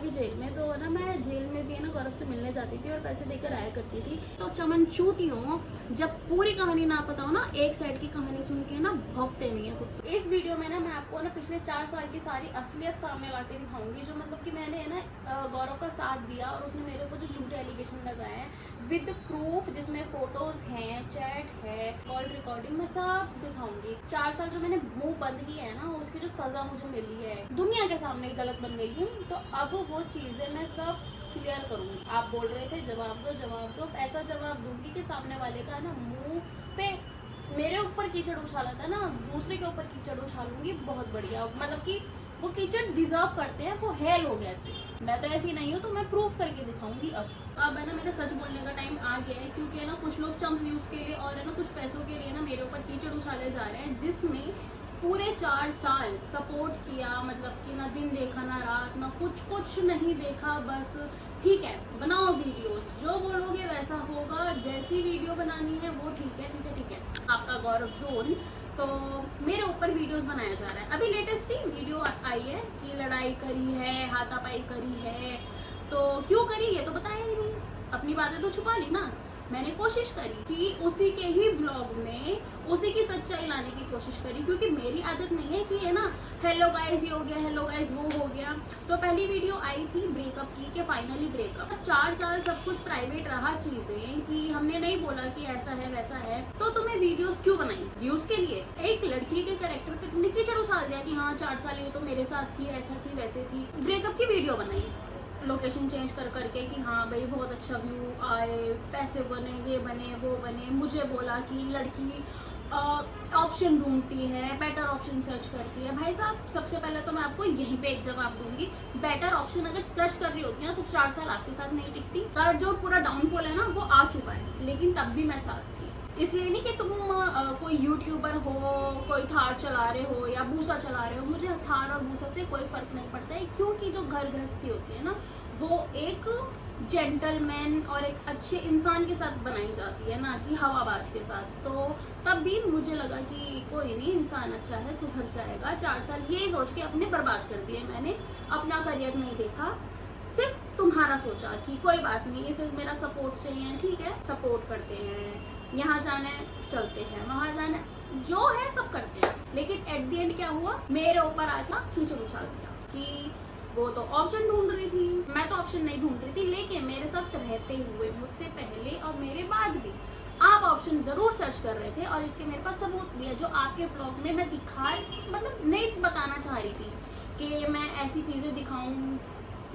की जेल में, तो ना मैं जेल में भी है ना गौरव से मिलने जाती थी और पैसे देकर आया करती थी। तो चमन चूती हूँ, जब पूरी कहानी ना पता हो ना, एक साइड की कहानी सुन के ना भौंकते नहीं है कुत्ते। इस वीडियो में ना मैं आपको ना पिछले 4 साल की सारी असलियत सामने ला के दिखाऊंगी, जो मतलब कि मैंने है ना गौरव का साथ दिया और उसने मेरे ऊपर जो झूठे एलिगेशन लगाए हैं विद प्रूफ, जिसमें फोटोज हैं, चैट है, कॉल रिकॉर्डिंग, मैं सब दिखाऊंगी। 4 साल जो मैंने मुंह बंद किया है ना, उसकी जो सजा मुझे मिली है, दुनिया के सामने गलत बन गई हूँ, तो अब वो चीजें मैं सब क्लियर करूंगी। आप बोल रहे थे जवाब दो, ऐसा जवाब दूंगी कि सामने वाले का ना मुंह पे मेरे ऊपर कीचड़ उछाला था ना, दूसरे के ऊपर कीचड़ उछालूंगी। बहुत बढ़िया, मतलब कि वो कीचड़ डिजर्व करते हैं, वो है लोग ऐसे। मैं तो ऐसी नहीं हूँ, तो मैं प्रूफ करके दिखाऊंगी। अब है ना मेरा सच बोलने का टाइम आ गया है, क्योंकि है ना कुछ लोग चंप व्यूज के लिए और है ना कुछ पैसों के लिए ना मेरे ऊपर कीचड़ उछाले जा रहे हैं, जिसमें पूरे 4 साल सपोर्ट किया, मतलब कि ना दिन देखा ना रात, ना कुछ नहीं देखा, बस ठीक है बनाओ वीडियोस, जो बोलोगे वैसा होगा, जैसी वीडियो बनानी है वो ठीक है। आपका गौरव जोन, तो मेरे ऊपर वीडियोस बनाया जा रहा है। अभी लेटेस्ट ही वीडियो आई है कि लड़ाई करी है, हाथापाई करी है, तो क्यों करी है तो बताया ही नहीं, अपनी बातें तो छुपा ली ना। मैंने कोशिश करी कि उसी के ही व्लॉग में उसी की सच्चाई लाने की कोशिश करी, क्योंकि मेरी आदत नहीं है कि है ना हेलो गाइस ये हो गया, हेलो गाइस वो हो गया। तो पहली वीडियो आई थी ब्रेकअप की, कि फाइनली ब्रेकअप। 4 साल सब कुछ प्राइवेट रहा, चीजें कि हमने नहीं बोला कि ऐसा है वैसा है, तो तुम्हें वीडियोस क्यों बनाई? व्यूज के लिए? एक लड़की के कैरेक्टर पे तुमने कीचड़ उछाल दिया कि हाँ 4 साल ये तो मेरे साथ थी, ऐसा थी वैसे थी। ब्रेकअप की वीडियो बनाई, लोकेशन चेंज कर करके कि हाँ भाई बहुत अच्छा व्यू आए, पैसे बने, ये बने वो बने। मुझे बोला कि लड़की ऑप्शन ढूंढती है, बेटर ऑप्शन सर्च करती है। भाई साहब सबसे पहले तो मैं आपको यहीं पे एक जवाब दूंगी, बेटर ऑप्शन अगर सर्च कर रही होती है ना तो 4 साल आपके साथ नहीं टिकती। का जो पूरा डाउनफॉल है ना वो आ चुका है, लेकिन तब भी मैं साथ थी। इसलिए नहीं कि तुम कोई यूट्यूबर हो, कोई थार चला रहे हो या भूसा चला रहे हो, मुझे थार और भूसा से कोई फर्क नहीं पड़ता है, क्योंकि जो घर गृहस्थी होती है ना वो एक जेंटलमैन और एक अच्छे इंसान के साथ बनाई जाती है, ना कि हवाबाज के साथ। तो तब भी मुझे लगा कि कोई नहीं, इंसान अच्छा है, सुधर जाएगा। 4 साल ये सोच के अपने बर्बाद कर दिए मैंने, अपना करियर नहीं देखा, सिर्फ तुम्हारा सोचा कि कोई बात नहीं, इसे मेरा सपोर्ट चाहिए, ठीक है सपोर्ट करते हैं, यहाँ जाना है चलते हैं, वहाँ जाना है, जो है सब करते हैं। लेकिन एट द एंड क्या हुआ, मेरे ऊपर आकर कीचड़ उछाल दिया कि वो तो ऑप्शन ढूंढ रही थी, मैं तो ऑप्शन नहीं ढूंढ रही थी। लेकिन मेरे साथ रहते हुए, मुझसे पहले और मेरे बाद भी आप ऑप्शन जरूर सर्च कर रहे थे, और इसके मेरे पास सबूत भी है, जो आपके ब्लॉग में मैं मतलब नहीं बताना चाह रही थी कि मैं ऐसी चीजें दिखाऊं,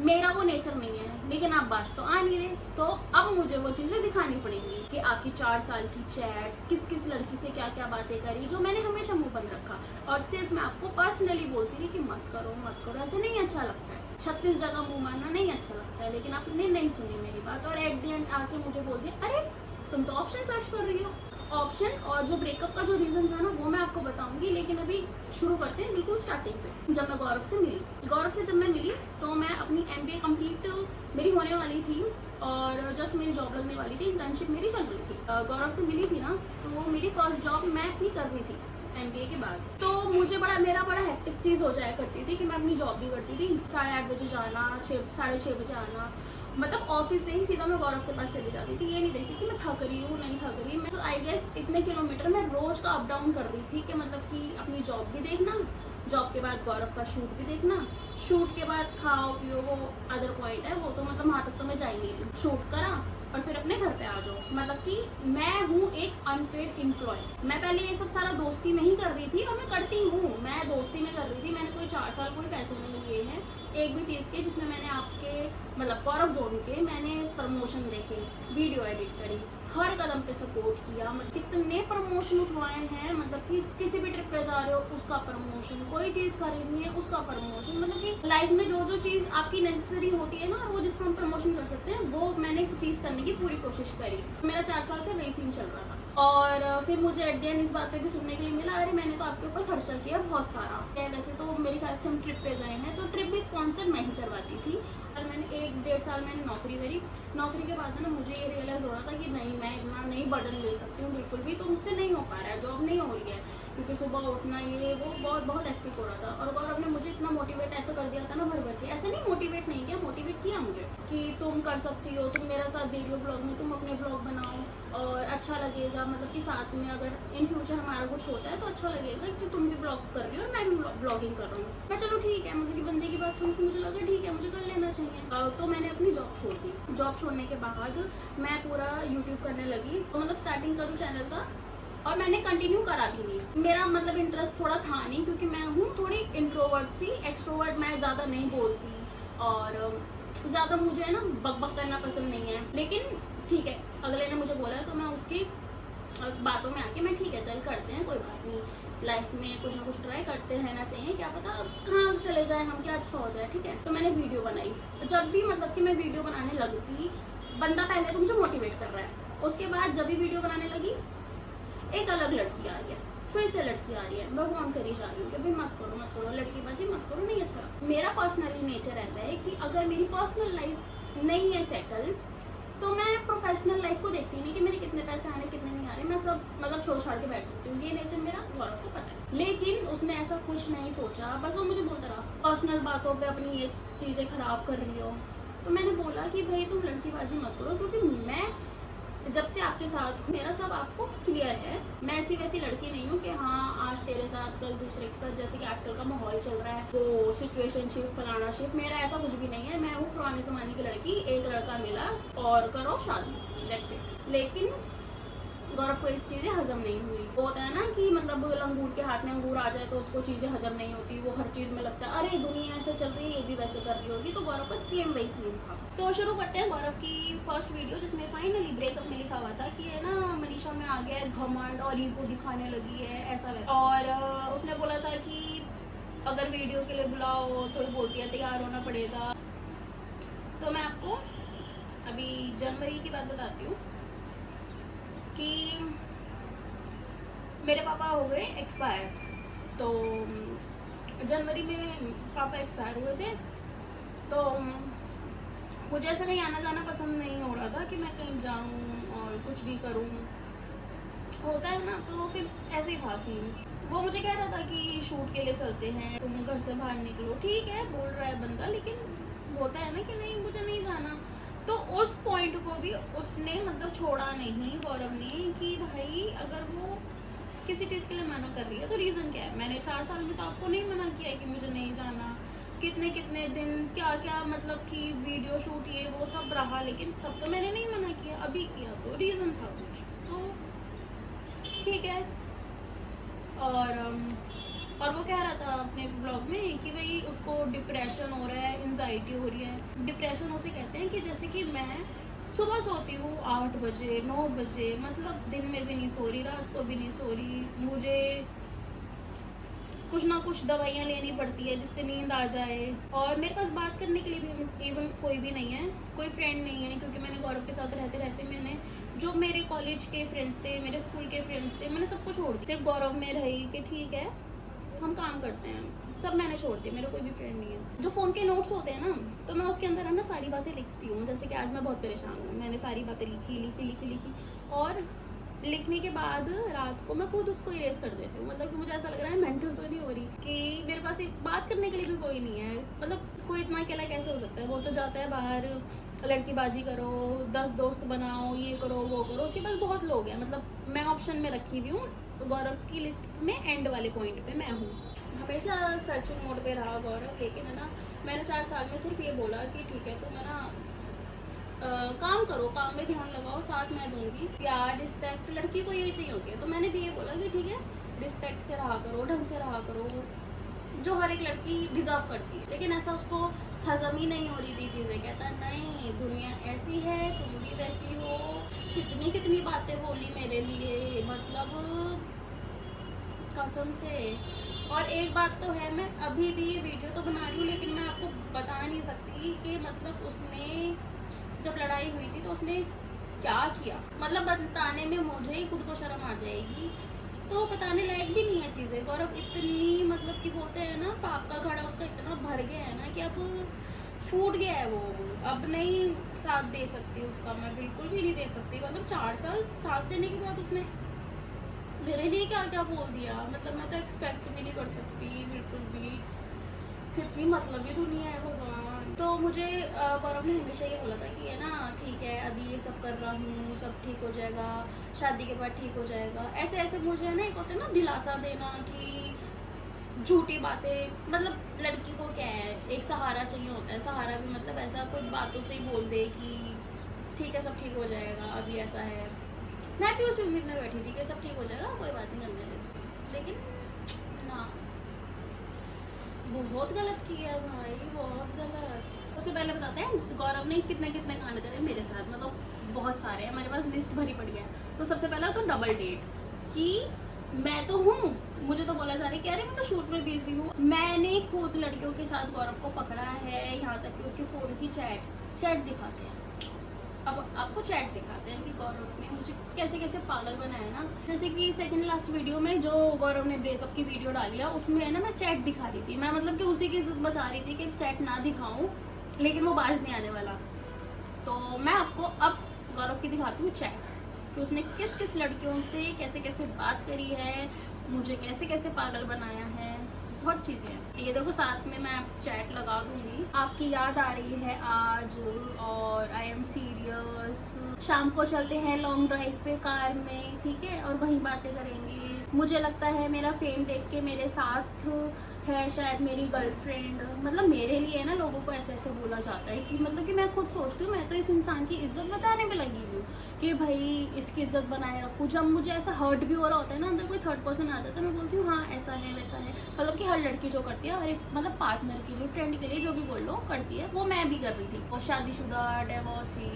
मेरा वो नेचर नहीं है। लेकिन आप बाज तो आ नहीं रहे, तो अब मुझे वो चीजें दिखानी पड़ेंगी कि आपकी 4 साल की चैट, किस किस लड़की से क्या क्या बातें करी, जो मैंने हमेशा मुंह बंद रखा। और सिर्फ मैं आपको पर्सनली बोलती थी कि मत करो, ऐसे नहीं अच्छा लगता है, 36 जगह मुंह मारना नहीं अच्छा लगता है। लेकिन आपने नहीं सुनी मेरी बात, और एट द एंड आके मुझे बोल दिया अरे तुम तो ऑप्शन सर्च कर रही हो। ऑप्शन और जो ब्रेकअप का जो रीज़न था ना वो मैं आपको बताऊंगी, लेकिन अभी शुरू करते हैं बिल्कुल स्टार्टिंग से। जब मैं गौरव से जब मैं मिली तो मैं अपनी MBA कंप्लीट मेरी होने वाली थी, और जस्ट मेरी जॉब लगने वाली थी, इंटर्नशिप मेरी चल रही थी। गौरव से मिली थी ना, तो मेरी फर्स्ट जॉब मैं अपनी कर रही थी MBA के बाद। तो मुझे मेरा बड़ा हेक्टिक चीज़ हो जाया करती थी कि मैं अपनी जॉब भी करती थी, 8:30 बजे जाना, 6:30 बजे आना, मतलब ऑफिस से ही सीधा मैं गौरव के पास चली जाती थी। ये नहीं देखती कि मैं थक रही हूँ नहीं थक रही। मैं आई गेस इतने किलोमीटर मैं रोज का अप डाउन कर रही थी, कि मतलब कि अपनी जॉब भी देखना, जॉब के बाद गौरव का शूट भी देखना, शूट के बाद खाओ पियो, वो अदर पॉइंट है, वो तो मतलब वहाँ तक तो मैं जा ही नहीं रही। शूट करा और फिर अपने घर पे आ जाओ, मतलब कि मैं हूँ एक अनपेड एम्प्लॉय। मैं पहले ये सब सारा दोस्ती में ही कर रही थी, और मैं करती हूँ, मैं दोस्ती में कर रही थी। मैंने कोई 4 साल कोई पैसे नहीं लिए हैं एक भी चीज़ के, जिसमें मैंने आपके मतलब गौरव जोन के मैंने प्रमोशन देखे, वीडियो एडिट करी, हर कदम पे सपोर्ट किया। मतलब कितने प्रमोशन उठवाए हैं, मतलब कि किसी भी ट्रिप पे जा रहे हो उसका प्रमोशन, कोई चीज़ खरीदनी है उसका प्रमोशन, मतलब कि लाइफ में जो जो चीज़ आपकी नेसेसरी होती है ना, वो जिसको हम प्रमोशन कर सकते हैं, वो मैंने चीज़ करने की पूरी कोशिश करी। मेरा 4 साल से वही सीन चल रहा था। और फिर मुझे एट द एंड इस बात पे भी सुनने के लिए मिला, अरे मैंने तो आपके ऊपर खर्चा किया बहुत सारा। वैसे तो मेरे ख्याल से हम ट्रिप पे गए हैं, तो ट्रिप भी स्पॉन्सर मैं ही करवाती थी। और मैंने 1-1.5 साल मैंने नौकरी करी। नौकरी के बाद ना मुझे ये रियलाइज़ हो रहा था कि नहीं, मैं इतना नहीं बर्डन ले सकती हूँ बिल्कुल भी, तो मुझसे नहीं हो पा रहा है, जॉब नहीं हो रही है, क्योंकि सुबह उठना ये वो बहुत हेक्टिक हो रहा था। और गौरव ने मुझे इतना मोटिवेट ऐसा कर दिया था ना भर भर के, ऐसे नहीं मोटिवेट नहीं किया, मोटिवेट है मुझे कि तुम कर सकती हो, तुम मेरा साथ दे रही हो ब्लॉग में, तुम अपने ब्लॉग बनाओ और अच्छा लगेगा, मतलब कि साथ में अगर इन फ्यूचर हमारा कुछ होता है तो अच्छा लगेगा कि तुम भी ब्लॉग कर रही हो और मैं भी ब्लॉगिंग कर रहा हूँ। मैं चलो ठीक है, मुझे बंदे की बात सुन के मुझे लगा ठीक है मुझे कर लेना चाहिए। तो मैंने अपनी जॉब छोड़ दी। जॉब छोड़ने के बाद मैं पूरा यूट्यूब करने लगी। तो मतलब स्टार्टिंग करूँ चैनल का और मैंने कंटिन्यू करा भी नहीं। मेरा मतलब इंटरेस्ट थोड़ा था नहीं क्योंकि मैं हूँ थोड़ी इंट्रोवर्ट सी। एक्सट्रोवर्ट मैं ज़्यादा नहीं बोलती और ज़्यादा मुझे ना बक करना पसंद नहीं है। लेकिन ठीक है, अगले ने मुझे बोला तो मैं उसकी बातों में आके मैं ठीक है चल करते हैं, कोई बात नहीं, लाइफ में कुछ ना कुछ ट्राई करते रहना चाहिए, क्या पता कहाँ चले जाए हम, क्या अच्छा हो जाए। ठीक है, तो मैंने वीडियो बनाई। जब भी मतलब कि मैं वीडियो बनाने लगती, बंदा पहले तो मुझे मोटिवेट कर रहा है, उसके बाद जब भी वीडियो बनाने लगी एक अलग लड़की आ रही है, फिर से लड़की आ रही है, मैं फोन करी जा रही हूँ कि भाई मत करो लड़कीबाजी मत करो, नहीं अच्छा। मेरा पर्सनली नेचर ऐसा है कि अगर मेरी पर्सनल लाइफ नहीं है सेटल तो मैं प्रोफेशनल लाइफ को देखती नहीं कि मेरे कितने पैसे आ रहे कितने नहीं आ रहे, मैं सब मतलब छोड़ छाड़ के बैठ जाती हूँ। ये नेचर मेरा गौरव को पता है। लेकिन उसने ऐसा कुछ नहीं सोचा, बस वो मुझे बोलता रहा पर्सनल बातों पे अपनी ये चीज़ें खराब कर रही हो। तो मैंने बोला कि भाई तुम लड़कीबाजी मत करो, क्योंकि मैं जब से आपके साथ मेरा सब आपको क्लियर है। मैं ऐसी वैसी लड़की नहीं हूँ कि हाँ आज तेरे साथ कल दूसरे के साथ, जैसे कि आजकल का माहौल चल रहा है वो सिचुएशनशिप फलाना शिप, मेरा ऐसा कुछ भी नहीं है। मैं हूँ पुराने ज़माने की लड़की, एक लड़का मिला और करो शादी, दैट्स इट। लेकिन गौरव को इस चीज़ें हजम नहीं हुई। वो होता है ना कि मतलब लंगूर के हाथ में अंगूर आ जाए तो उसको चीज़ें हजम नहीं होती, वो हर चीज़ में लगता है अरे दुनिया ऐसे चल रही है ये भी वैसे कर रही होगी। तो गौरव का सेम वही सीन था। तो शुरू करते हैं गौरव की फर्स्ट वीडियो जिसमें फाइनली ब्रेकअप में लिखा हुआ था कि है ना मनीषा में आ गया घमंड और ईगो दिखाने लगी है ऐसा वैसा। और उसने बोला था कि अगर वीडियो के लिए बुलाओ तो बोलती है तैयार होना पड़ेगा। तो मैं आपको अभी जनवरी की बात बताती हूँ कि मेरे पापा हो गए एक्सपायर। तो जनवरी में पापा एक्सपायर हुए थे, तो मुझे ऐसा कहीं आना जाना पसंद नहीं हो रहा था कि मैं कहीं जाऊं और कुछ भी करूं, होता है ना। तो फिर ऐसे ही था सीन। वो मुझे कह रहा था कि शूट के लिए चलते हैं, तुम घर से बाहर निकलो। ठीक है बोल रहा है बंदा, लेकिन होता है ना कि नहीं मुझे नहीं जाना। तो उस पॉइंट को भी उसने मतलब छोड़ा नहीं गौरव ने कि भाई अगर वो किसी चीज़ के लिए मना कर रही है तो रीज़न क्या है। मैंने 4 साल में तो आपको नहीं मना किया है कि मुझे नहीं जाना, कितने कितने दिन क्या क्या मतलब कि वीडियो शूट ये वो सब रहा, लेकिन तब तो मैंने नहीं मना किया, अभी किया तो रीज़न था कुछ, तो ठीक है। और वो कह रहा था अपने ब्लॉग में कि भाई उसको डिप्रेशन हो रहा है, एंजाइटी हो रही है। डिप्रेशन उसे कहते हैं कि जैसे कि मैं सुबह सोती हूँ 8 बजे 9 बजे, मतलब दिन में भी नहीं सो रही, रात को भी नहीं सो रही, मुझे कुछ ना कुछ दवाइयाँ लेनी पड़ती है जिससे नींद आ जाए। और मेरे पास बात करने के लिए भी इवन कोई भी नहीं है, कोई फ्रेंड नहीं है, क्योंकि मैंने गौरव के साथ रहते रहते मैंने जो मेरे कॉलेज के फ्रेंड्स थे, मेरे स्कूल के फ्रेंड्स थे, मैंने सब कुछ छोड़ दिया, सिर्फ गौरव में रही कि ठीक है हम काम करते हैं, सब मैंने छोड़ दिया, मेरा कोई भी फ्रेंड नहीं है। जो फ़ोन के नोट्स होते हैं ना, तो मैं उसके अंदर है ना सारी बातें लिखती हूँ। जैसे कि आज मैं बहुत परेशान हूँ, मैंने सारी बातें लिखी और लिखने के बाद रात को मैं खुद उसको इरेज कर देती हूँ। मतलब कि मुझे ऐसा लग रहा है मेंटल तो नहीं हो रही कि मेरे पास एक बात करने के लिए भी कोई नहीं है। मतलब कोई इतना अकेला कैसे हो सकता है, वो तो जाता है बाहर लड़कीबाजी करो, 10 दोस्त बनाओ, ये करो वो करो, उसके पास बहुत लोग हैं। मतलब मैं ऑप्शन में रखी हुई हूँ, तो गौरव की लिस्ट में एंड वाले पॉइंट पे मैं हूँ। हमेशा सर्चिंग मोड पे रहा गौरव, लेकिन है ना मैंने 4 साल में सिर्फ ये बोला कि ठीक है तुम है ना काम करो, काम में ध्यान लगाओ, साथ मैं दूंगी, प्यार रिस्पेक्ट लड़की को ये चाहिए होगी। तो मैंने भी ये बोला कि ठीक है रिस्पेक्ट से रहा करो, ढंग से रहा करो, जो हर एक लड़की डिजर्व करती है। लेकिन ऐसा उसको हजम ही नहीं हो रही थी चीज़ें। कहता नहीं दुनिया ऐसी है, तुम भी वैसी हो, कितनी कितनी बातें बोली मेरे लिए, मतलब कसम से। और एक बात तो है, मैं अभी भी ये वीडियो तो बना रही हूँ लेकिन मैं आपको बता नहीं सकती कि मतलब उसने जब लड़ाई हुई थी तो उसने क्या किया, मतलब बताने में मुझे ही खुद को शर्म आ जाएगी। तो बताने लायक भी नहीं है चीज़ें। गौरव इतनी मतलब कि बोलते हैं ना पाप का घड़ा उसका इतना भर गया है ना कि अब फूट गया है वो, अब नहीं साथ दे सकती उसका, मैं बिल्कुल भी नहीं दे सकती। मतलब 4 साल साथ देने के बाद उसने मेरे लिए क्या क्या बोल दिया, मतलब मैं तो एक्सपेक्ट भी नहीं कर सकती बिल्कुल भी। कितनी मतलबी दुनिया है भगवान। तो मुझे गौरव ने हमेशा ये बोला था कि है ना ठीक है अभी ये सब कर रहा हूँ, सब ठीक हो जाएगा, शादी के बाद ठीक हो जाएगा, ऐसे ऐसे मुझे ना एक होता है ना दिलासा देना कि झूठी बातें, मतलब लड़की को क्या है एक सहारा चाहिए होता है, सहारा भी मतलब ऐसा कोई बातों से ही बोल दे कि ठीक है सब ठीक हो जाएगा, अभी ऐसा है। मैं भी उस उम्मीद में बैठी थी कि सब ठीक हो जाएगा, कोई बात नहीं करने दे, लेकिन ना बहुत गलत किया भाई, बहुत गलत। उससे पहले बताते हैं गौरव ने कितने कितने कांड करे मेरे साथ, मतलब बहुत सारे हैं, मेरे पास लिस्ट भरी पड़ी है। तो सबसे पहला तो डबल डेट, कि मैं तो हूँ, मुझे तो बोला जा रहा है कि अरे मैं तो शूट में बिजी हूँ। मैंने खुद लड़कियों के साथ गौरव को पकड़ा है, यहाँ तक कि उसके फ़ोन की चैट दिखाते हैं। अब आपको चैट दिखाते हैं कि गौरव ने मुझे कैसे कैसे पागल बनाया ना। जैसे कि सेकंड लास्ट वीडियो में जो गौरव ने ब्रेकअप की वीडियो डाली है उसमें है ना मैं चैट दिखा रही थी, मैं मतलब कि उसी की इज्जत बचा रही थी कि चैट ना दिखाऊं, लेकिन वो बाज नहीं आने वाला। तो मैं आपको अब गौरव की दिखाती हूँ चैट, कि उसने किस किस लड़कियों से कैसे कैसे बात करी है, मुझे कैसे कैसे पागल बनाया है, बहुत चीज़ें हैं। ये देखो साथ में मैं चैट लगा दूंगी। आपकी याद आ रही है आज, और आई एम सीरियस, शाम को चलते हैं लॉन्ग ड्राइव पे कार में, ठीक है, और वहीं बातें करेंगे। मुझे लगता है मेरा फेम देख के मेरे साथ है शायद मेरी गर्लफ्रेंड, मतलब मेरे लिए ना लोगों को ऐसे ऐसे बोला जाता है कि मतलब कि मैं खुद सोचती हूँ मैं तो इस इंसान की इज्जत बचाने में लगी हूँ कि भाई इसकी इज्जत बनाए रखूँ। जब मुझे ऐसा हर्ट भी हो रहा होता है ना, अंदर कोई थर्ड पर्सन आ जाता है, मैं बोलती हूँ हाँ ऐसा है वैसा है, मतलब कि हर लड़की जो करती है हर एक मतलब पार्टनर के लिए, फ्रेंड के लिए, जो भी बोल लो करती है, वो मैं भी कर रही थी। और शादीशुदा, डिवोर्सी,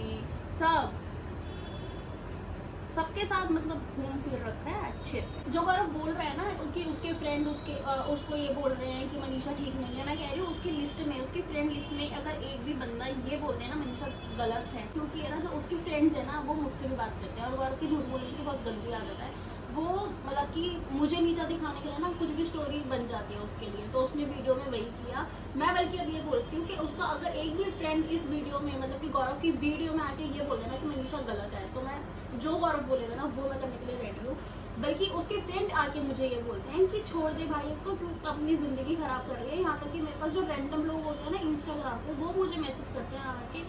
सबके साथ मतलब घूम फिर रखा है अच्छे से। जो गौरव बोल रहा है ना कि उसके फ्रेंड उसको ये बोल रहे हैं कि मनीषा ठीक नहीं है, मैं कह रही हूँ उसकी लिस्ट में, उसकी फ्रेंड लिस्ट में अगर एक भी बंदा ये बोलते हैं ना मनीषा गलत है, क्योंकि है ना जो उसकी फ्रेंड्स है ना वो मुझसे भी बात करते हैं, और गौरव की झूठ बोलने की बहुत गंदी आदत है। वो मतलब कि मुझे नीचा दिखाने के लिए ना कुछ भी स्टोरी बन जाती है उसके लिए, तो उसने वीडियो में वही किया। मैं बल्कि अब ये बोलती हूँ कि उसका अगर एक भी फ्रेंड इस वीडियो में मतलब कि गौरव की वीडियो में आके ये बोले ना कि मनीषा गलत है, तो मैं जो गौरव बोलेगा ना वो मैं करने के लिए रेडी हूँ। बल्कि उसके फ्रेंड आके मुझे ये बोलते हैं कि छोड़ दे भाई इसको, क्यों अपनी ज़िंदगी ख़राब कर रही है। यहाँ तक कि मेरे पास जो रैंडम लोग होते हैं ना इंस्टाग्राम पे, वो मुझे मैसेज करते हैं आके,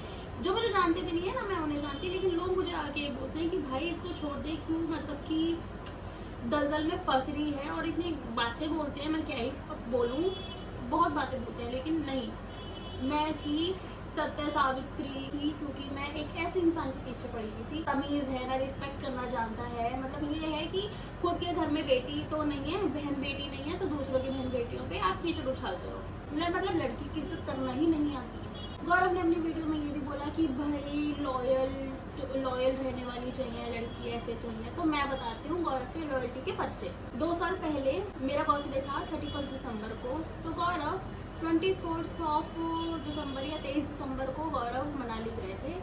जो मुझे जानते भी नहीं है ना, मैं उन्हें जानती, लेकिन लोग मुझे आके ये बोलते हैं कि भाई इसको छोड़ दे, क्यों मतलब कि दलदल में फंस रही है। और इतनी बातें बोलते हैं, मैं क्या ही बोलूँ, बहुत बातें बोलते हैं, लेकिन नहीं, मैं थी सत्य सावित्री थी, क्योंकि मैं एक ऐसे इंसान के पीछे पड़ी हुई थी। तमीज़ है ना, रिस्पेक्ट करना जानता है, मतलब ये है कि खुद के घर में बेटी तो नहीं है, बहन बेटी नहीं है, तो दूसरों की बहन बेटियों पे आप कीचड़ उछालते हो, मतलब लड़की की इज्जत करना ही नहीं आती है। गौरव ने अपनी वीडियो में ये भी बोला कि भाई लॉयल रहने वाली चाहिए लड़की, ऐसे चाहिए। तो मैं बताती हूँ गौरव के लॉयल्टी के परिचय। 2 साल पहले मेरा बर्थडे था 31 दिसंबर को, तो गौरव 24 दिसंबर या 23 दिसंबर को गौरव मनाली गए थे।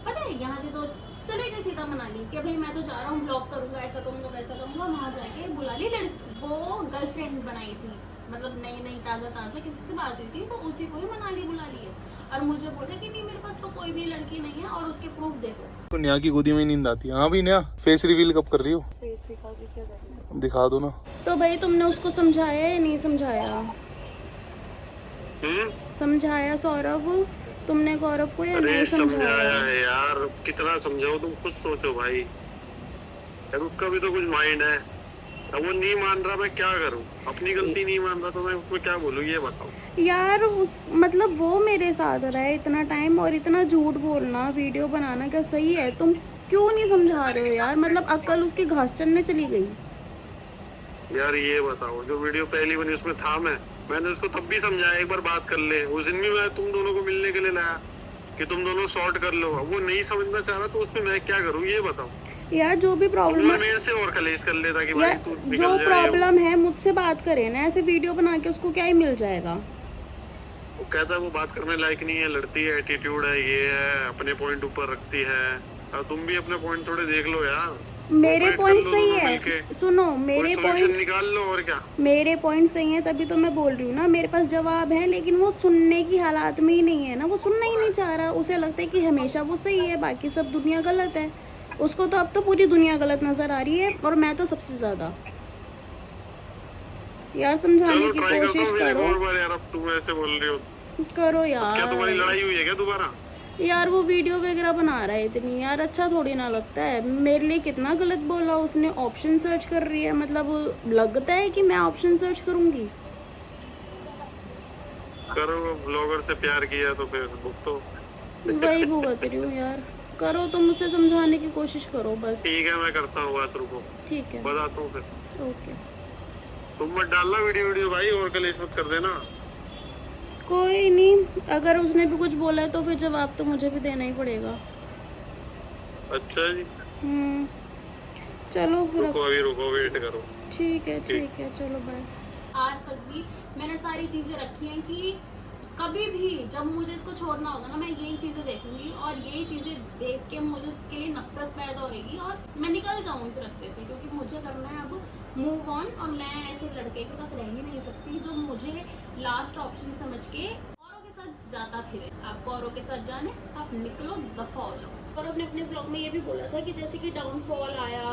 पता है यहाँ से तो चले गए सीधा मनाली कि भाई मैं तो जा रहा हूँ, ब्लॉग करूँगा, ऐसा करूँगा वैसा करूँगा। वहाँ जाके बुला ली लड़की, वो गर्लफ्रेंड बनाई थी, मतलब नई ताज़ा किसी से बात हुई थी, तो उसी को ही मनाली बुला लिए। और मुझे बोल रहे कि नहीं मेरे पास तो कोई भी लड़की नहीं है, और उसके प्रूफ देखो। तो नेहा की गोदी में नींद आती है। हाँ भी नेहा, फेस रिवील कब कर रही हो? फेस दिखा के क्या करना? दिखा दो ना। तो भाई तुमने उसको समझाया या नहीं समझाया? समझाया सौरभ तुमने गौरव को या नहीं समझाया? है यार, कितना समझाओ, तुम खुद सोचो भाई, यार उसका भी तो कुछ माइंड है। अब वो नहीं मान रहा, मैं क्या करूं? अपनी गलती नहीं मान रहा तो मैं उसमें क्या बोलूं, ये बताओ यार। मतलब वो मेरे साथ रहा है इतना टाइम, और इतना झूठ बोलना, वीडियो बनाना क्या सही है? तुम क्यों नहीं समझा रहे हो यार? मतलब अक्ल उसकी घास चढ़ने चली गई। यार ये बताओ, जो वीडियो पहली बनी उसमें था मैंने उसको तब भी समझाया एक बार बात कर ले। उस दिन भी मैं तुम दोनों को मिलने के लिए लाया कि तुम दोनों सॉर्ट कर लो। अब वो नहीं समझना चाह रहा तो उसमें मैं क्या करूं, ये बताओ यार। जो भी प्रॉब्लम है मेरे से और कलेश कर लेता कि भाई तू निकल जो जाए, प्रॉब्लम है मुझसे बात करे ना, ऐसे वीडियो बना के उसको क्या ही मिल जाएगा? वो कहता है वो बात करने लायक नहीं है, लड़ती है, एटीट्यूड है, ये है, अपने पॉइंट ऊपर रखती है। अब तुम भी अपने पॉइंट थोड़े देख लो यार। मेरे पॉइंट सही है, सुनो मेरे पॉइंट निकाल लो, और क्या। मेरे पॉइंट सही है, तभी तो मैं बोल रही हूँ ना, मेरे पास जवाब है, लेकिन वो सुनने की हालात में ही नहीं है ना, वो सुनना ही नहीं चाह रहा। उसे लगता है कि हमेशा वो सही है, बाकी सब दुनिया गलत है। उसको तो अब तो पूरी दुनिया गलत नजर आ रही है, और मैं तो सबसे ज्यादा। यार समझाने की कोशिश करो यार, अब तुम ऐसे बोल रही हो करो क्या तुम्हारी यार। लड़ाई हुई है क्या दोबारा? यार वो वीडियो वगैरह बना रहा है इतनी, यार अच्छा थोड़ी ना लगता है। मेरे लिए कितना गलत बोला उसने, ऑप्शन सर्च कर रही है, मतलब लगता है कि मैं ऑप्शन सर्च करूंगी? करो, ब्लॉगर से प्यार किया तो फिर भुगतो। वही भुगत रही हूँ यार। करो तुम मुझसे समझाने की कोशिश करो बस। ठीक है, मैं करता हूँ बात, रुको ठीक है, बताता हूँ फिर। ओके। तुम मत डालना वीडियो भाई, और कलेश मत कर देना। कोई नहीं, अगर उसने भी कुछ बोला है तो फिर जवाब तो मुझे भी देना ही पड़ेगा। अच्छा जी, चलो फिर। रुको अभी, रुको वेट करो। ठीक है चलो बाय। आज तक भी मैंने सारी चीज़ें रखी हैं कि कभी भी जब मुझे इसको छोड़ना होगा ना, मैं यही चीज़ें देखूंगी और यही चीज़ें देख के मुझे इसके लिए नफरत पैदा होगी और मैं निकल जाऊँ इस रास्ते से, क्योंकि मुझे करना है अब मूव ऑन। और मैं ऐसे लड़के के साथ रह ही नहीं सकती जो मुझे लास्ट ऑप्शन समझ के औरों के साथ जाता फिरे। आपको औरों के साथ जाने, आप निकलो, दफा हो जाओ। और अपने अपने ब्लॉग में ये भी बोला था कि जैसे कि डाउनफॉल आया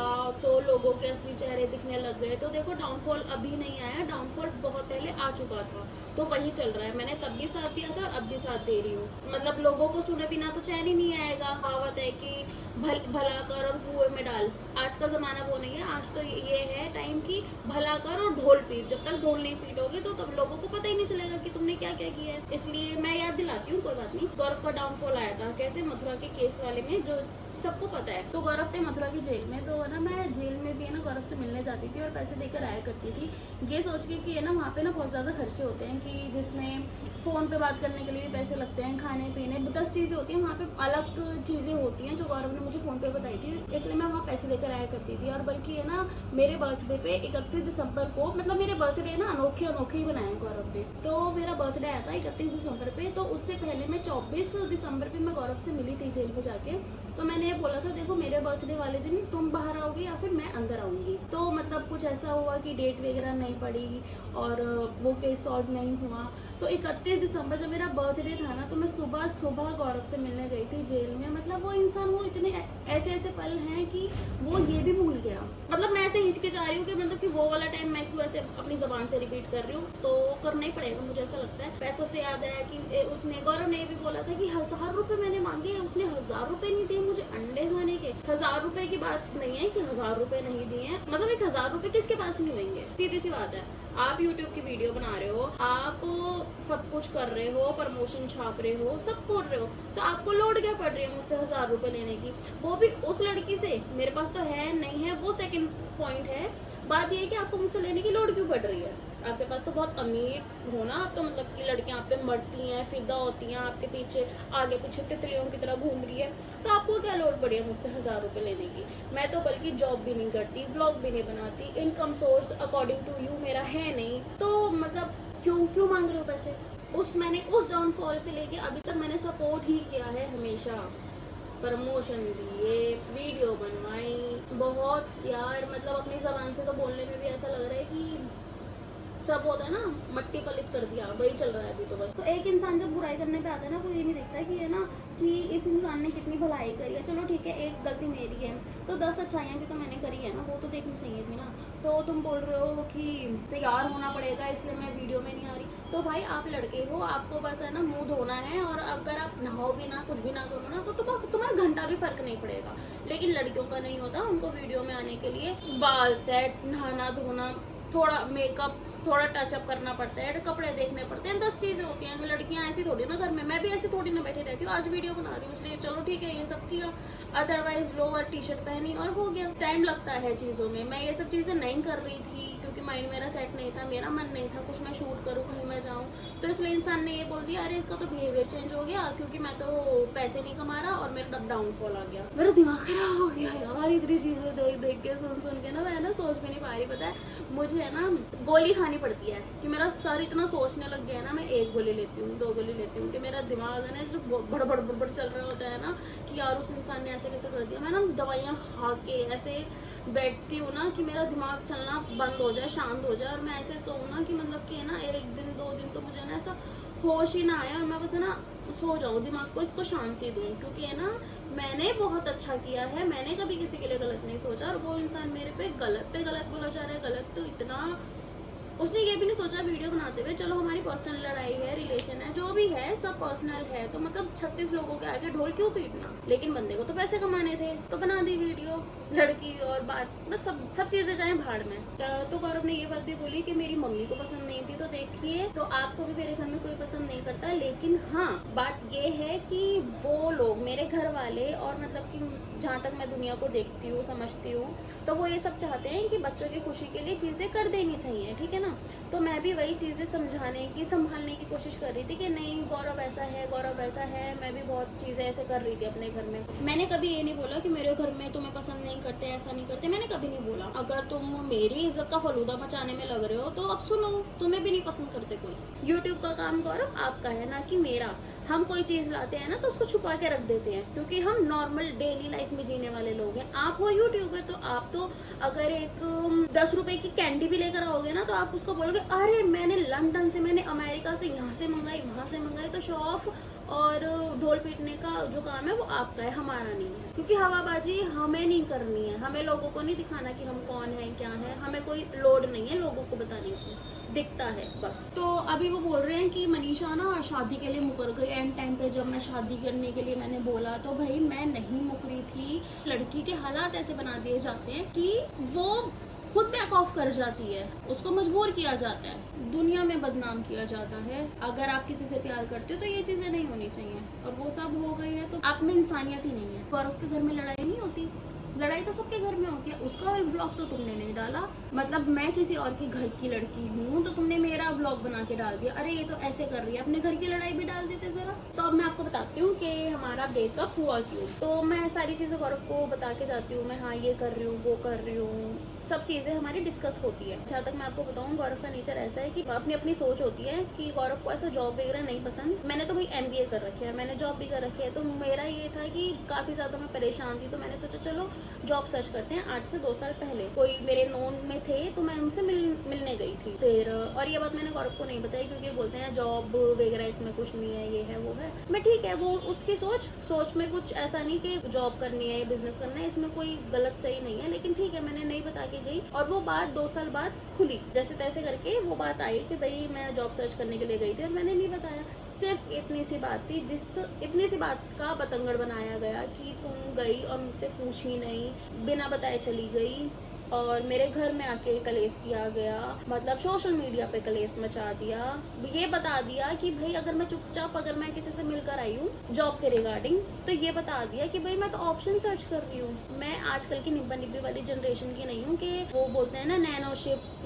तो लोगों के असली चेहरे दिखने लग गए। तो देखो डाउनफॉल अभी नहीं आया, डाउनफॉल बहुत पहले आ चुका था, तो वही चल रहा है। मैंने तब भी साथ दिया था और अब भी साथ दे रही हूँ। मतलब लोगों को सुने बिना तो चैन ही नहीं आएगा। कहावत है कि भला कर और कुएं में डाल। आज का जमाना वो नहीं है, आज तो ये है टाइम की भला कर और ढोल पीट। जब तक ढोल नहीं पीटोगे तो तब लोगों को पता ही नहीं चलेगा कि तुमने क्या क्या किया है। इसलिए मैं याद दिलाती हूँ, कोई बात नहीं। गौरव का डाउनफॉल आया था कैसे, मथुरा के केस वाले में, जो सबको पता है। तो गौरव थे मथुरा की जेल में, तो ना मैं जेल में भी है ना गौरव से मिलने जाती थी और पैसे देकर आया करती थी, ये सोच के कि है ना वहाँ पे ना बहुत ज़्यादा खर्चे होते हैं, कि जिसमें फ़ोन पे बात करने के लिए भी पैसे लगते हैं, खाने पीने 10 चीज़ें होती हैं वहाँ पे, अलग चीज़ें होती हैं जो गौरव ने मुझे फ़ोन पे बताई थी। इसलिए मैं वहाँ पैसे देकर आया करती थी। और बल्कि है ना मेरे बर्थडे पे 31 दिसंबर को, मतलब मेरे बर्थडे ना अनोखे अनोखे ही बनाए गौरव ने। तो मेरा बर्थडे आया था 31 दिसंबर पे, तो उससे पहले मैं 24 दिसंबर पे मैं गौरव से मिली थी जेल में जाके। तो मैंने ये बोला था देखो मेरे बर्थडे वाले दिन तुम बाहर आओगे या फिर मैं अंदर आऊँगी। तो मतलब कुछ ऐसा हुआ कि डेट वगैरह नहीं पड़ी और वो केस सॉल्व नहीं हुआ। तो 31 दिसंबर जब मेरा बर्थडे था ना, तो मैं सुबह सुबह गौरव से मिलने गई थी जेल में। मतलब वो इंसान, वो इतने ऐसे ऐसे पल हैं कि वो ये भी भूल गया। मतलब मैं ऐसे हिचकिचा रही हूँ कि मतलब कि वो वाला टाइम मैं क्यों ऐसे अपनी ज़बान से रिपीट कर रही हूँ, तो करना ही पड़ेगा मुझे ऐसा लगता है। पैसों से याद आया कि उसने, गौरव ने ये भी बोला था कि 1000 रुपये मैंने मांगे, उसने 1000 रुपये नहीं दिए मुझे अंडे खाने के। 1000 रुपये की बात नहीं है कि 1000 रुपये नहीं दिए हैं, मतलब 1000 रुपये किसके पास नहीं होंगे, सीधी सी बात है। आप YouTube की वीडियो बना रहे हो, आप सब कुछ कर रहे हो, प्रमोशन छाप रहे हो, सब कर रहे हो, तो आपको लोड क्या पड़ रही है मुझसे 1000 रुपये लेने की, वो भी उस लड़की से। मेरे पास तो है नहीं है, वो सेकंड पॉइंट है। बात ये है कि आपको मुझसे लेने की लोड क्यों पड़ रही है। आपके पास तो बहुत अमीर हो ना आप, तो मतलब कि लड़कियां आप पे मरती हैं, फिदा होती हैं, आपके पीछे आगे पीछे तितलियों की तरह घूम रही है, तो आपको क्या लोड पड़ी है मुझसे 1000 रुपये लेने की। मैं तो बल्कि जॉब भी नहीं करती, व्लॉग भी नहीं बनाती, income source according to you मेरा है नहीं, तो मतलब क्यों मांग रहे हो पैसे। मैंने उस डाउनफॉल से लेके अभी तक मैंने सपोर्ट ही किया है हमेशा। प्रमोशन दिए, वीडियो बनवाई, बहुत यार, मतलब अपनी ज़बान से तो बोलने में भी ऐसा लग रहा है कि सब होता है ना मट्टी पलित कर दिया, वही चल रहा है अभी तो बस। तो एक इंसान जब बुराई करने पे आता है ना, वो ये नहीं देखता कि है ना कि इस इंसान ने कितनी भलाई करी है। चलो ठीक है, एक गलती मेरी है तो 10 अच्छाइयाँ भी तो मैंने करी है ना, वो तो देखनी चाहिए थी ना। तो तुम बोल रहे हो कि तैयार होना पड़ेगा इसलिए मैं वीडियो में नहीं आ रही, तो भाई आप लड़के हो, आपको बस है ना मुँह धोना है, और अगर आप नहाओ भी ना, कुछ भी ना करो ना, तो तुम्हें घंटा भी फर्क नहीं पड़ेगा। लेकिन लड़कियों का नहीं होता, उनको वीडियो में आने के लिए बाल सेट, नहाना धोना, थोड़ा मेकअप, थोड़ा टचअप करना पड़ता है, कपड़े देखने पड़ते हैं, 10 चीज़ें होती हैं। लड़कियां ऐसी थोड़ी ना घर में, मैं भी ऐसी थोड़ी ना बैठी रहती हूँ, आज वीडियो बना रही हूँ इसलिए चलो ठीक है ये सब किया, अदरवाइज लोअर टी शर्ट पहनी और हो गया। टाइम लगता है चीज़ों में, मैं ये सब चीज़ें नहीं कर रही थी क्योंकि माइंड मेरा सेट नहीं था, मेरा मन नहीं था कुछ मैं शूट करूँ, कहीं मैं जाऊँ, तो इसलिए इंसान ने ये बोल दिया अरे इसका तो बिहेवियर चेंज हो गया क्योंकि मैं तो पैसे नहीं कमा रहा और मेरा डाउनफॉल आ गया। मेरा दिमाग खराब हो गया यार, इतनी चीज़ें देख देख के सुन के ना मैं ना सोच भी नहीं पा रही। पता है मुझे है ना गोली खानी पड़ती है कि मेरा सर इतना सोचने लग गया है ना, मैं 1 गोली लेती हूँ, 2 गोली लेती हूँ कि मेरा दिमाग है ना जो बड़बड़ चल रहा होता है ना कि यार उस इंसान ने ऐसे कैसे कर दिया। मैं ना दवाइयाँ खा के ऐसे बैठती हूँ ना कि मेरा दिमाग चलना बंद हो जाए, शांत हो जाए, और मैं ऐसे सोऊँ ना कि मतलब कि है ना 1 दिन 2 दिन तो मुझे ना ऐसा होश ही ना आया, और मैं बस है ना सो जाऊँ, दिमाग को इसको शांति दूँ, क्योंकि है ना मैंने बहुत अच्छा किया है, मैंने कभी किसी के लिए गलत नहीं सोचा, और वो इंसान मेरे पे गलत बोला जा रहा है। गलत तो इतना उसने ये भी नहीं सोचा वीडियो बनाते हुए चलो हमारी पर्सनल लड़ाई है, रिलेशन है, जो भी है सब पर्सनल है, तो मतलब 36 लोगों के आगे ढोल क्यों पीटना। लेकिन बंदे को तो पैसे कमाने थे तो बना दी वीडियो, लड़की और बात मतलब सब चीजें जाए भाड़ में। तो गौरव ने ये बात भी बोली कि मेरी मम्मी को पसंद नहीं थी, तो देखिए तो आपको भी मेरे घर में कोई पसंद नहीं करता, लेकिन हाँ बात ये है कि वो लोग मेरे घर वाले और मतलब कि जहाँ तक मैं दुनिया को देखती हूँ समझती हूँ तो वो ये सब चाहते हैं कि बच्चों की खुशी के लिए चीज़ें कर देनी चाहिए, ठीक है ना। तो मैं भी वही चीज़ें समझाने की संभालने की कोशिश कर रही थी कि नहीं गौरव ऐसा है, गौरव ऐसा है। मैं भी बहुत चीज़ें ऐसे कर रही थी अपने घर में। मैंने कभी ये नहीं बोला कि मेरे घर में तुम्हें पसंद नहीं करते, ऐसा नहीं करते, मैंने कभी नहीं बोला। अगर तुम मेरी इज्जत का फलूदा मचाने में लग रहे हो तो अब सुनो, तुम्हें भी नहीं पसंद करते कोई। यूट्यूब का काम गौरव आपका है ना कि मेरा। हम कोई चीज़ लाते हैं ना तो उसको छुपा के रख देते हैं क्योंकि हम नॉर्मल डेली लाइफ में जीने वाले लोग हैं। आप हो यूट्यूबर तो आप तो अगर एक 10 रुपए की कैंडी भी लेकर आओगे ना तो आप उसको बोलोगे अरे मैंने लंदन से, मैंने अमेरिका से, यहाँ से मंगाई, वहाँ से मंगाई। तो शो ऑफ और ढोल पीटने का जो काम है वो आपका है, हमारा नहीं है। क्योंकि हवाबाजी हमें नहीं करनी है, हमें लोगों को नहीं दिखाना कि हम कौन है क्या है, हमें कोई लोड नहीं है लोगों को बताने की, दिखता है बस। तो अभी वो बोल रहे हैं कि मनीषा ना शादी के लिए मुकर गई एंड टाइम पे। जब मैं शादी करने के लिए मैंने बोला तो भाई मैं नहीं मुकरी थी। लड़की के हालात ऐसे बना दिए जाते हैं कि वो खुद बैक ऑफ कर जाती है, उसको मजबूर किया जाता है, दुनिया में बदनाम किया जाता है। अगर आप किसी से प्यार करते हो तो ये चीजें नहीं होनी चाहिए और वो सब हो गई है तो आप में इंसानियत ही नहीं है। गौरव के घर में लड़ाई नहीं होती, लड़ाई तो सबके घर में होती है। उसका व्लॉग तो तुमने नहीं डाला, मतलब मैं किसी और की घर की लड़की हूँ तो तुमने मेरा व्लॉग बना के डाल दिया। अरे ये तो ऐसे कर रही है, अपने घर की लड़ाई भी डाल देते जरा। तो अब मैं आपको बताती हूँ कि हमारा ब्रेकअप हुआ क्यों। तो मैं सारी चीज़ें गौरव को बता के जाती हूँ, मैं हाँ ये कर रही हूँ वो कर रही हूँ, सब चीज़ें हमारी डिस्कस होती है। जहाँ तक मैं आपको बताऊँ गौरव का नेचर ऐसा है कि अपनी अपनी सोच होती है कि गौरव को ऐसा जॉब वगैरह नहीं पसंद। मैंने तो भाई MBA कर रखी है, मैंने जॉब भी कर रखी है, तो मेरा ये था कि काफ़ी ज़्यादा मैं परेशान थी तो मैंने सोचा चलो जॉब सर्च करते हैं। 8 से 2 साल पहले कोई मेरे नोन में थे तो मैं उनसे मिलने गई थी फिर। और ये बात मैंने गौरव को नहीं बताई क्योंकि बोलते हैं जॉब वगैरह इसमें कुछ नहीं है, ये है वो है। मैं ठीक है, वो उसकी सोच में कुछ ऐसा नहीं कि जॉब करनी है, बिजनेस करना है, इसमें कोई गलत सही नहीं है, लेकिन ठीक है मैंने नहीं बता के गई। और वो बात 2 साल बाद खुली, जैसे तैसे करके वो बात आई कि भाई मैं जॉब सर्च करने के लिए गई थी और मैंने नहीं बताया। सिर्फ इतनी सी बात थी, इतनी सी बात का बतंगड़ बनाया गया कि तुम गई और मुझसे पूछी नहीं, बिना बताए चली गई और मेरे घर में आके कलेश किया गया, मतलब सोशल मीडिया पे कलेश मचा दिया। ये बता दिया कि भाई अगर मैं चुपचाप अगर मैं किसी से मिलकर आई हूँ जॉब के रिगार्डिंग तो ये बता दिया कि भाई मैं तो ऑप्शन सर्च कर रही हूँ। मैं आजकल की निब्बा निब्बी वाली जनरेशन की नहीं हूँ कि वो बोलते हैं ना नैनोशिप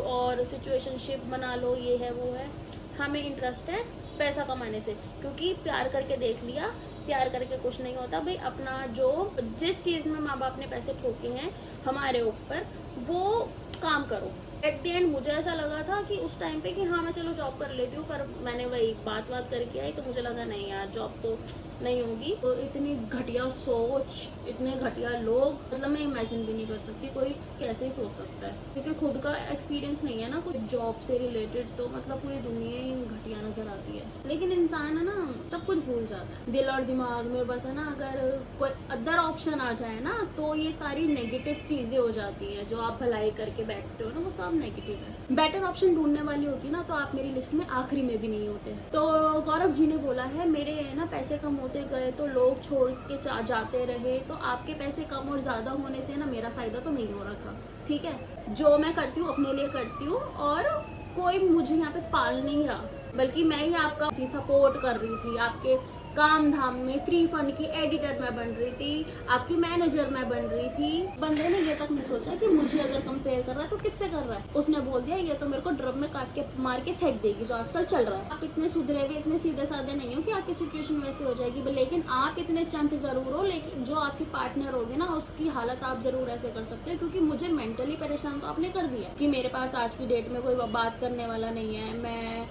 और सिचुएशनशिप बना लो, ये है वो है। हमें इंटरेस्ट है पैसा कमाने से, क्योंकि प्यार करके देख लिया, प्यार करके कुछ नहीं होता भाई। अपना जो जिस चीज़ में माँ बाप ने पैसे ठोके हैं हमारे ऊपर वो काम करो। एट द एंड मुझे ऐसा लगा था कि उस टाइम पे कि हाँ मैं चलो जॉब कर लेती हूँ, पर मैंने वही बात करके आई तो मुझे लगा नहीं यार जॉब तो नहीं होगी। तो इतनी घटिया सोच, इतने घटिया लोग, मतलब मैं इमेजिन भी नहीं कर सकती कोई कैसे ही सोच सकता है, क्योंकि खुद का एक्सपीरियंस नहीं है ना कुछ जॉब से रिलेटेड, तो मतलब पूरी दुनिया ही घटिया नजर आती है। लेकिन इंसान है ना सब कुछ भूल जाता है, दिल और दिमाग में बस है ना अगर कोई अदर ऑप्शन आ जाए ना तो ये सारी नेगेटिव चीजें हो जाती हैं। जो आप भलाई करके बैठते हो ना वो सब नेगेटिव है। बेटर ऑप्शन ढूंढने वाली होती ना तो आप मेरी लिस्ट में आखिरी में भी नहीं होते। तो गौरव जी ने बोला है मेरे ना पैसे कम होते गए तो लोग छोड़ के जाते रहे, तो आपके पैसे कम और ज्यादा होने से ना मेरा फायदा तो नहीं हो रहा था। ठीक है, जो मैं करती हूँ अपने लिए करती हूँ और कोई मुझे यहाँ पे पाल नहीं रहा, बल्कि मैं ही आपका सपोर्ट कर रही थी। आपके काम धाम में फ्री फंड की एडिटर मैं बन रही थी, आपकी मैनेजर मैं बन रही थी। बंदे ने ये तक नहीं सोचा कि मुझे अगर कंपेयर कर रहा है तो किससे कर रहा है। उसने बोल दिया ये तो मेरे को ड्रम में काट के मार के फेंक देगी, जो आजकल चल रहा है। आप इतने सुधरे हुए इतने सीधे साधे नहीं हो कि आपकी सिचुएशन वैसे हो जाएगी, लेकिन आप इतने चंट जरूर हो। लेकिन जो आपकी पार्टनर होगी ना उसकी हालत आप जरूर ऐसे कर सकते हो, क्योंकि मुझे मेंटली परेशान तो आपने कर दिया कि मेरे पास आज की डेट में कोई बात करने वाला नहीं है। मैं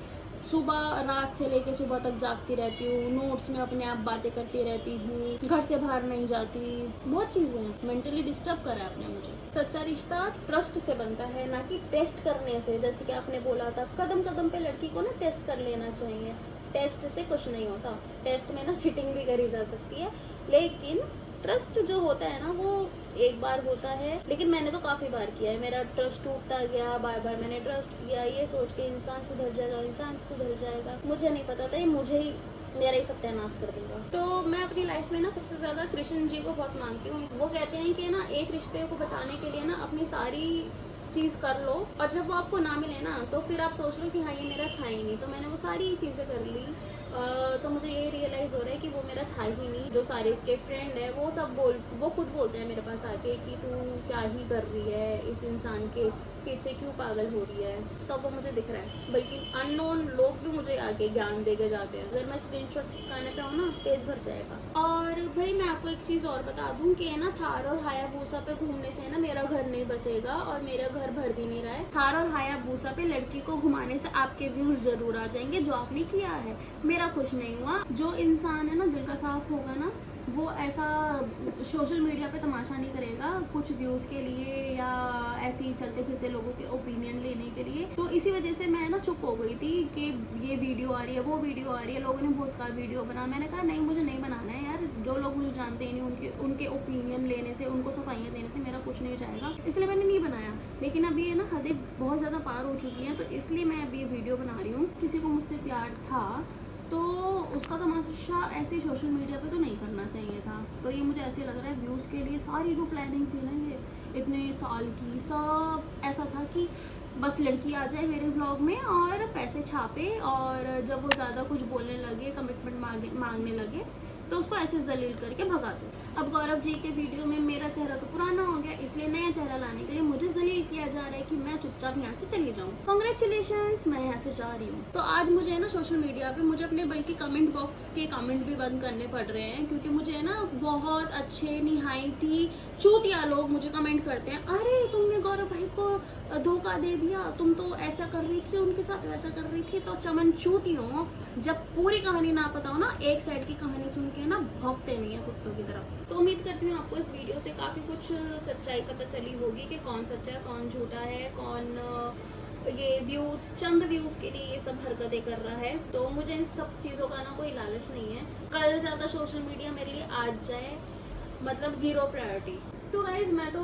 सुबह रात से लेके सुबह तक जागती रहती हूँ, नोट्स में अपने आप बातें करती रहती हूँ, घर से बाहर नहीं जाती, बहुत चीज़ें हैं। मेंटली डिस्टर्ब करा है आपने मुझे। सच्चा रिश्ता ट्रस्ट से बनता है, ना कि टेस्ट करने से। जैसे कि आपने बोला था कदम कदम पे लड़की को ना टेस्ट कर लेना चाहिए। टेस्ट से कुछ नहीं होता, टेस्ट में ना चीटिंग भी करी जा सकती है, लेकिन ट्रस्ट जो होता है ना वो एक बार होता है, लेकिन मैंने तो काफ़ी बार किया है। मेरा ट्रस्ट टूटता गया, बार बार मैंने ट्रस्ट किया ये सोच के इंसान सुधर जाएगा। मुझे नहीं पता था ये मुझे ही मेरा ही सत्यानाश कर देगा। तो मैं अपनी लाइफ में ना सबसे ज़्यादा कृष्ण जी को बहुत मानती हूँ। वो कहते हैं कि ना एक रिश्ते को बचाने के लिए ना अपनी सारी चीज़ कर लो, और जब वो आपको ना मिले ना तो फिर आप सोच लो कि हाँ ये मेरा था ही नहीं। तो मैंने वो सारी चीज़ें कर ली, तो मुझे ये रियलाइज़ हो रहा है कि वो मेरा था ही नहीं। जो सारे इसके फ्रेंड है वो खुद बोलते हैं मेरे पास आके कि तू क्या ही कर रही है, इस इंसान के पीछे क्यों पागल हो रही है। तो वो मुझे दिख रहा है, बल्कि अननोन लोग भी मुझे आके ज्ञान देके जाते हैं। अगर मैं स्क्रीनशॉट चिपकाने पे हूँ ना पेज भर जाएगा। और भाई मैं आपको एक चीज़ और बता दूँ कि ना थार और हायाबूसा पे घूमने से ना मेरा घर नहीं बसेगा और मेरा घर भर भी नहीं रहा है। थार और हायाबूसा पे लड़की को घुमाने से आपके व्यूज जरूर आ जाएंगे, जो आपने किया है। मेरा कुछ नहीं हुआ। जो इंसान है ना दिल का साफ होगा ना, वो ऐसा सोशल मीडिया पे तमाशा नहीं करेगा कुछ व्यूज़ के लिए या ऐसे ही चलते फिरते लोगों के ओपिनियन लेने के लिए। तो इसी वजह से मैं ना चुप हो गई थी कि ये वीडियो आ रही है, वो वीडियो आ रही है, लोगों ने बहुत कहा वीडियो बना। मैंने कहा नहीं, मुझे नहीं बनाना है यार। जो लोग मुझे जानते ही नहीं, उनके ओपिनियन लेने से, उनको सफाइयाँ देने से मेरा कुछ नहीं जाएगा, इसलिए मैंने नहीं बनाया। लेकिन अभी ये ना हदें बहुत ज़्यादा पार हो चुकी हैं, तो इसलिए मैं अभी ये वीडियो बना रही हूँ। किसी को मुझसे प्यार था तो उसका तमाशा ऐसे सोशल मीडिया पे तो नहीं करना चाहिए था। तो ये मुझे ऐसे लग रहा है व्यूज़ के लिए सारी जो प्लानिंग थी ना ये इतने साल की, सब ऐसा था कि बस लड़की आ जाए मेरे व्लॉग में और पैसे छापे, और जब वो ज़्यादा कुछ बोलने लगे, कमिटमेंट मांगने लगे, तो उसको ऐसे जलील करके भगा दो। अब गौरव जी के वीडियो में मेरा चेहरा तो पुराना हो गया, इसलिए नया चेहरा लाने के लिए मुझे जलील किया जा रहा है कि मैं चुपचाप यहाँ से चली जाऊँ। कांग्रेचुलेशंस, मैं यहाँ से जा रही हूँ। तो आज मुझे ना सोशल मीडिया पे मुझे अपने बल्कि कमेंट बॉक्स के कमेंट भी बंद करने पड़ रहे हैं, क्योंकि मुझे ना बहुत अच्छे निहायती चूतिया लोग मुझे कमेंट करते हैं, अरे तुमने गौरव भाई को धोखा दे दिया, तुम तो ऐसा कर रही थी, उनके साथ वैसा कर रही थी। तो चमन चूतियों, जब पूरी कहानी ना पता हो ना, एक साइड की कहानी सुन के ना भौंकते नहीं है कुत्तों की तरह। तो उम्मीद करती हूँ आपको इस वीडियो से काफ़ी कुछ सच्चाई पता चली होगी कि कौन सच्चा है, कौन झूठा है, कौन ये व्यूज़, चंद व्यूज़ के लिए ये सब हरकतें कर रहा है। तो मुझे इन सब चीज़ों का ना कोई लालच नहीं है। कल ज़्यादा सोशल मीडिया मेरे लिए आज जाए, मतलब ज़ीरो प्रायोरिटी। तो गाइज़ मैं तो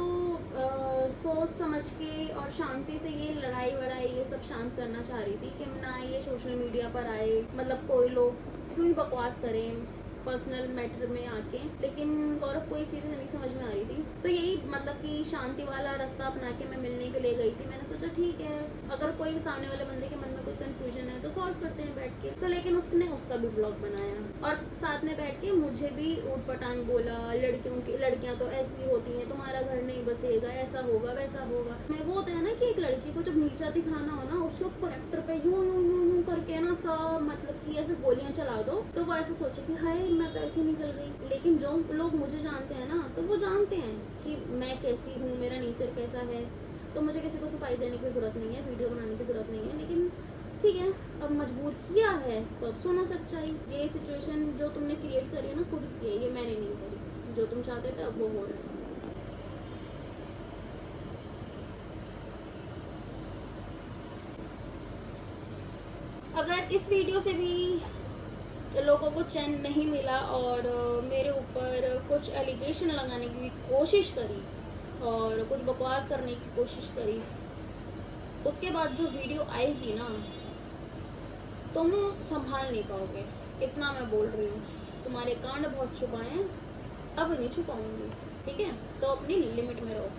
सोच समझ के और शांति से ये लड़ाई वड़ाई ये सब शांत करना चाह रही थी कि ना ये सोशल मीडिया पर आए, मतलब कोई लोग क्यों बकवास करें पर्सनल मैटर में आके। लेकिन गौरव को ये चीज़ें नहीं समझ में आ रही थी, तो यही मतलब कि शांति वाला रास्ता अपना के मैं मिलने के लिए गई थी। मैंने सोचा ठीक है, अगर कोई सामने वाले बंदे के मन में कोई कंफ्यूजन है तो सॉल्व करते हैं बैठ के। तो लेकिन उसने उसका भी ब्लॉग बनाया और साथ में बैठ के मुझे भी ऊट पटांग बोला, लड़कियां तो ऐसी होती हैं, तुम्हारा घर नहीं बसेगा, ऐसा होगा वैसा होगा। मैं वो होता है ना कि एक लड़की को जब नीचा दिखाना हो ना, उसको करेक्टर पे यूं करके ना सब मतलब कि ऐसे गोलियां चला दो, तो वो ऐसे सोचे कि हाय मैं तो ऐसे निकल गई। लेकिन जो लोग मुझे जानते हैं ना, तो वो जानते हैं कि मैं कैसी हूँ, मेरा नेचर कैसा है। तो मुझे किसी को सफाई देने की ज़रूरत नहीं है, वीडियो बनाने की ज़रूरत नहीं है। लेकिन ठीक है, अब मजबूर किया है तो अब सुनो सच्चाई। ये सिचुएशन जो तुमने क्रिएट करी है ना, खुद की है, ये मैंने नहीं करी। जो तुम चाहते थे अब वो हो रहा है। अगर इस वीडियो से भी लोगों को चैन नहीं मिला और मेरे ऊपर कुछ एलिगेशन लगाने की कोशिश करी और कुछ बकवास करने की कोशिश करी, उसके बाद जो वीडियो आएगी ना, तुम संभाल नहीं पाओगे। इतना मैं बोल रही हूँ। तुम्हारे कांड बहुत छुपाए हैं, अब नहीं छुपाऊंगी, ठीक है? तो अपनी लिमिट में रहो।